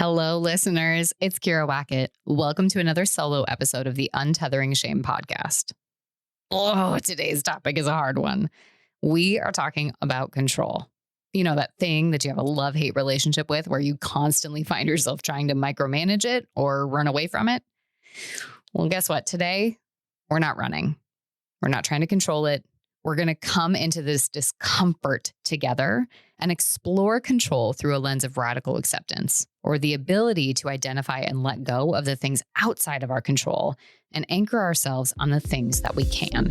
Hello, listeners. It's Kira Wackett. Welcome to another solo episode of the Untethering Shame podcast. Oh, today's topic is a hard one. We are talking about control. You know, that thing that you have a love-hate relationship with where you constantly find yourself trying to micromanage it or run away from it? Well, guess what? Today, we're not running. We're not trying to control it. We're going to come into this discomfort together and explore control through a lens of radical acceptance, or the ability to identify and let go of the things outside of our control and anchor ourselves on the things that we can.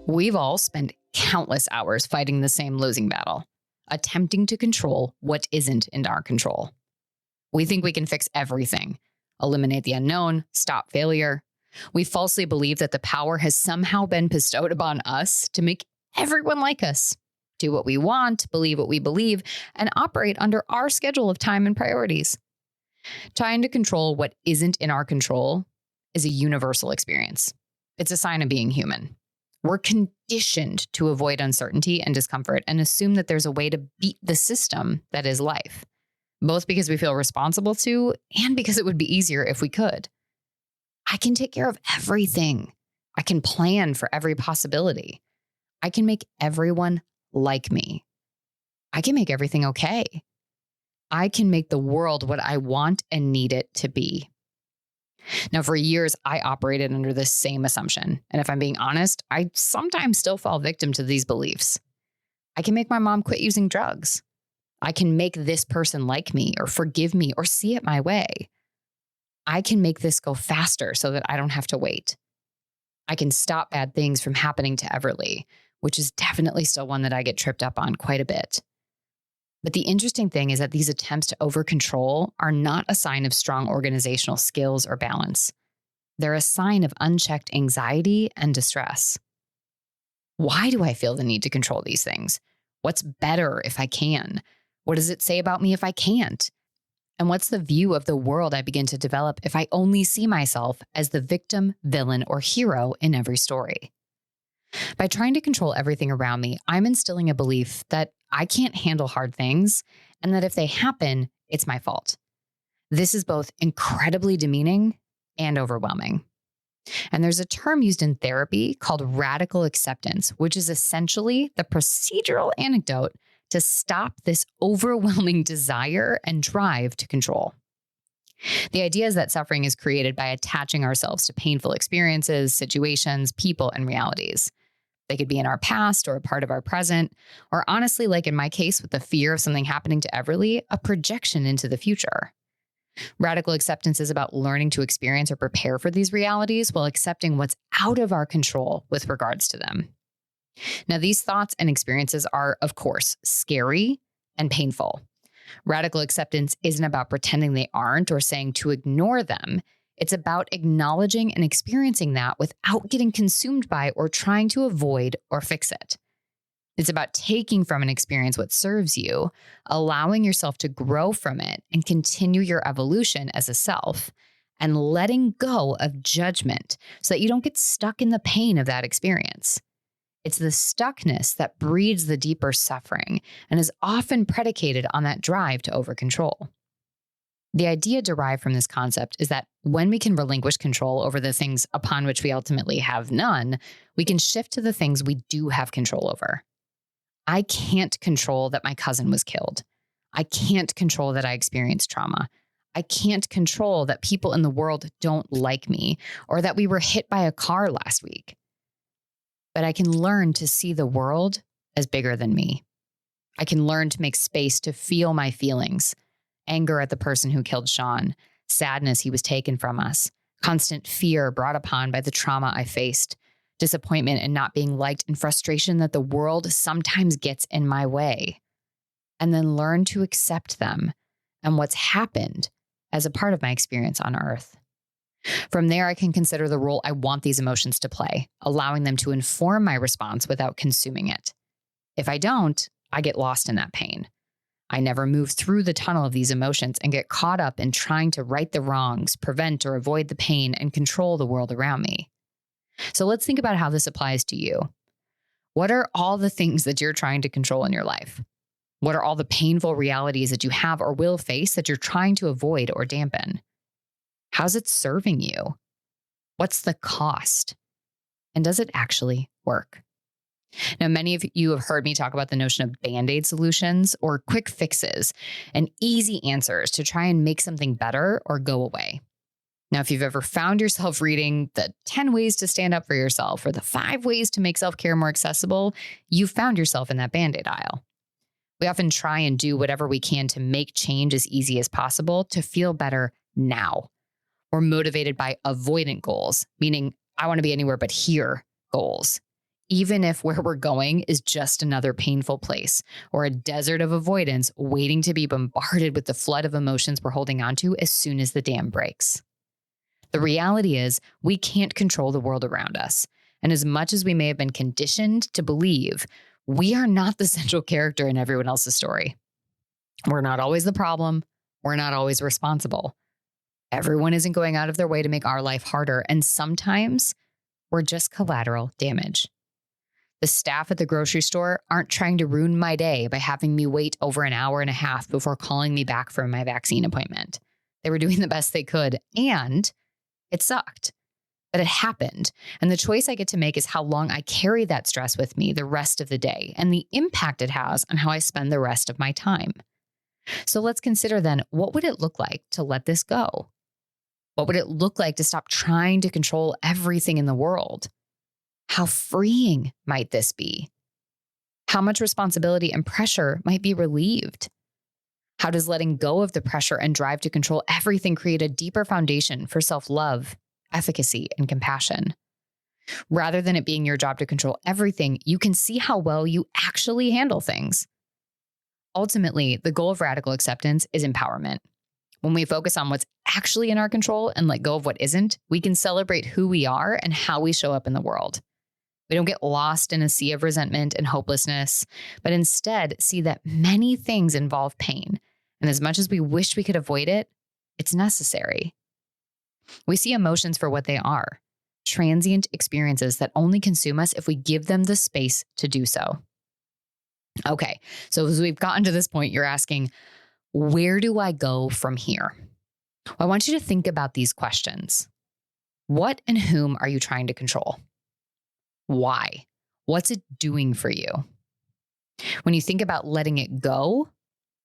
We've all spent countless hours fighting the same losing battle, attempting to control what isn't in our control. We think we can fix everything, eliminate the unknown, stop failure. We falsely believe that the power has somehow been bestowed upon us to make everyone like us, do what we want, believe what we believe, and operate under our schedule of time and priorities. Trying to control what isn't in our control is a universal experience. It's a sign of being human. We're conditioned to avoid uncertainty and discomfort and assume that there's a way to beat the system that is life, both because we feel responsible to and because it would be easier if we could. I can take care of everything. I can plan for every possibility. I can make everyone like me. I can make everything okay. I can make the world what I want and need it to be. Now, for years, I operated under this same assumption. And if I'm being honest, I sometimes still fall victim to these beliefs. I can make my mom quit using drugs. I can make this person like me or forgive me or see it my way. I can make this go faster so that I don't have to wait. I can stop bad things from happening to Everly, which is definitely still one that I get tripped up on quite a bit. But the interesting thing is that these attempts to over-control are not a sign of strong organizational skills or balance. They're a sign of unchecked anxiety and distress. Why do I feel the need to control these things? What's better if I can? What does it say about me if I can't? And what's the view of the world I begin to develop if I only see myself as the victim, villain, or hero in every story? By trying to control everything around me, I'm instilling a belief that I can't handle hard things and that if they happen, it's my fault. This is both incredibly demeaning and overwhelming. And there's a term used in therapy called radical acceptance, which is essentially the procedural antidote to stop this overwhelming desire and drive to control. The idea is that suffering is created by attaching ourselves to painful experiences, situations, people, and realities. They could be in our past or a part of our present, or honestly, like in my case with the fear of something happening to Everly, a projection into the future. Radical acceptance is about learning to experience or prepare for these realities while accepting what's out of our control with regards to them. Now, these thoughts and experiences are, of course, scary and painful. Radical acceptance isn't about pretending they aren't or saying to ignore them. It's about acknowledging and experiencing that without getting consumed by or trying to avoid or fix it. It's about taking from an experience what serves you, allowing yourself to grow from it and continue your evolution as a self, and letting go of judgment so that you don't get stuck in the pain of that experience. It's the stuckness that breeds the deeper suffering and is often predicated on that drive to over-control. The idea derived from this concept is that when we can relinquish control over the things upon which we ultimately have none, we can shift to the things we do have control over. I can't control that my cousin was killed. I can't control that I experienced trauma. I can't control that people in the world don't like me or that we were hit by a car last week. But I can learn to see the world as bigger than me. I can learn to make space to feel my feelings. Anger at the person who killed Sean, sadness he was taken from us, constant fear brought upon by the trauma I faced, disappointment in not being liked, and frustration that the world sometimes gets in my way. And then learn to accept them and what's happened as a part of my experience on Earth. From there, I can consider the role I want these emotions to play, allowing them to inform my response without consuming it. If I don't, I get lost in that pain. I never move through the tunnel of these emotions and get caught up in trying to right the wrongs, prevent or avoid the pain, and control the world around me. So let's think about how this applies to you. What are all the things that you're trying to control in your life? What are all the painful realities that you have or will face that you're trying to avoid or dampen? How's it serving you? What's the cost? And does it actually work? Now, many of you have heard me talk about the notion of Band-Aid solutions or quick fixes and easy answers to try and make something better or go away. Now, if you've ever found yourself reading the 10 ways to stand up for yourself or the 5 ways to make self-care more accessible, you've found yourself in that Band-Aid aisle. We often try and do whatever we can to make change as easy as possible to feel better now. We're motivated by avoidant goals, meaning I want to be anywhere but here goals, even if where we're going is just another painful place or a desert of avoidance waiting to be bombarded with the flood of emotions we're holding onto as soon as the dam breaks. The reality is we can't control the world around us. And as much as we may have been conditioned to believe, we are not the central character in everyone else's story. We're not always the problem. We're not always responsible. Everyone isn't going out of their way to make our life harder. And sometimes we're just collateral damage. The staff at the grocery store aren't trying to ruin my day by having me wait over an hour and a half before calling me back for my vaccine appointment. They were doing the best they could, and it sucked. But it happened. And the choice I get to make is how long I carry that stress with me the rest of the day and the impact it has on how I spend the rest of my time. So let's consider then, what would it look like to let this go? What would it look like to stop trying to control everything in the world? How freeing might this be? How much responsibility and pressure might be relieved? How does letting go of the pressure and drive to control everything create a deeper foundation for self-love, efficacy, and compassion? Rather than it being your job to control everything, you can see how well you actually handle things. Ultimately, the goal of radical acceptance is empowerment. When we focus on what's actually in our control and let go of what isn't, we can celebrate who we are and how we show up in the world. We don't get lost in a sea of resentment and hopelessness, but instead see that many things involve pain. And as much as we wish we could avoid it, it's necessary. We see emotions for what they are, transient experiences that only consume us if we give them the space to do so. Okay, so as we've gotten to this point, you're asking, where do I go from here? Well, I want you to think about these questions. What and whom are you trying to control? Why? What's it doing for you? When you think about letting it go,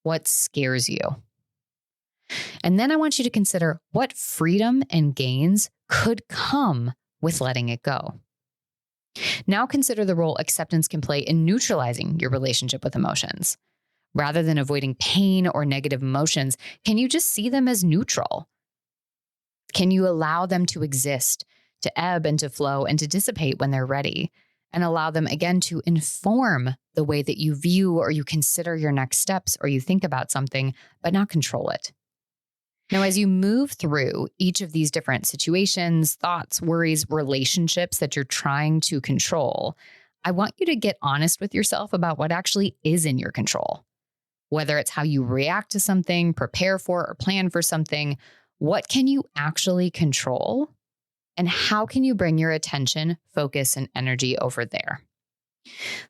what scares you? And then I want you to consider what freedom and gains could come with letting it go. Now consider the role acceptance can play in neutralizing your relationship with emotions. Rather than avoiding pain or negative emotions, can you just see them as neutral? Can you allow them to exist, to ebb and to flow and to dissipate when they're ready, and allow them again to inform the way that you view or you consider your next steps or you think about something, but not control it? Now, as you move through each of these different situations, thoughts, worries, relationships that you're trying to control, I want you to get honest with yourself about what actually is in your control. Whether it's how you react to something, prepare for, or plan for something, what can you actually control? And how can you bring your attention, focus, and energy over there?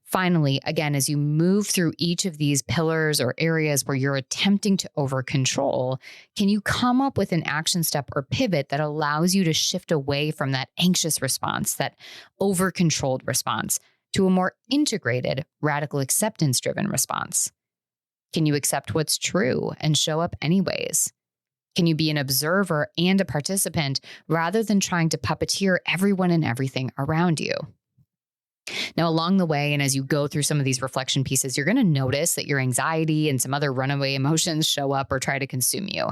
Finally, again, as you move through each of these pillars or areas where you're attempting to over control, can you come up with an action step or pivot that allows you to shift away from that anxious response, that over controlled response, to a more integrated, radical acceptance-driven response? Can you accept what's true and show up anyways? Can you be an observer and a participant rather than trying to puppeteer everyone and everything around you? Now, along the way, and as you go through some of these reflection pieces, you're going to notice that your anxiety and some other runaway emotions show up or try to consume you.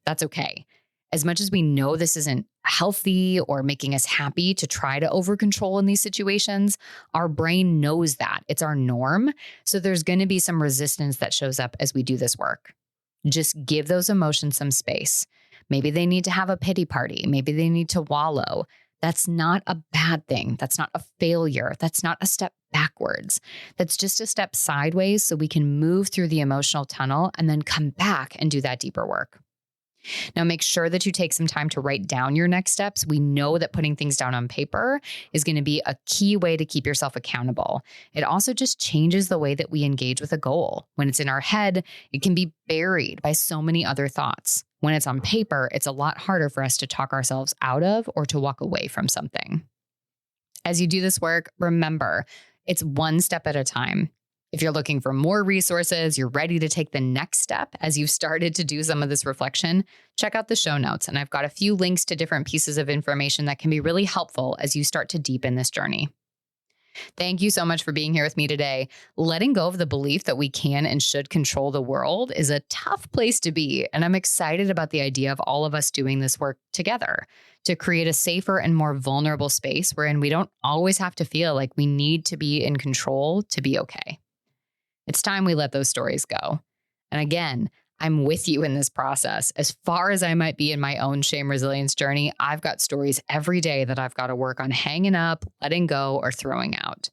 That's okay. As much as we know this isn't healthy or making us happy to try to over control in these situations, our brain knows that. It's our norm. So there's going to be some resistance that shows up as we do this work. Just give those emotions some space. Maybe they need to have a pity party. Maybe they need to wallow. That's not a bad thing. That's not a failure. That's not a step backwards. That's just a step sideways so we can move through the emotional tunnel and then come back and do that deeper work. Now, make sure that you take some time to write down your next steps. We know that putting things down on paper is going to be a key way to keep yourself accountable. It also just changes the way that we engage with a goal. When it's in our head, it can be buried by so many other thoughts. When it's on paper, it's a lot harder for us to talk ourselves out of or to walk away from something. As you do this work, remember, it's one step at a time. If you're looking for more resources, you're ready to take the next step as you've started to do some of this reflection, check out the show notes. And I've got a few links to different pieces of information that can be really helpful as you start to deepen this journey. Thank you so much for being here with me today. Letting go of the belief that we can and should control the world is a tough place to be. And I'm excited about the idea of all of us doing this work together to create a safer and more vulnerable space wherein we don't always have to feel like we need to be in control to be okay. It's time we let those stories go. And again, I'm with you in this process. As far as I might be in my own shame resilience journey, I've got stories every day that I've got to work on hanging up, letting go, or throwing out.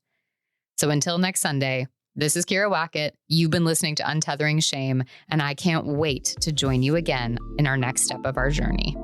So until next Sunday, this is Kira Wackett. You've been listening to Untethering Shame, and I can't wait to join you again in our next step of our journey.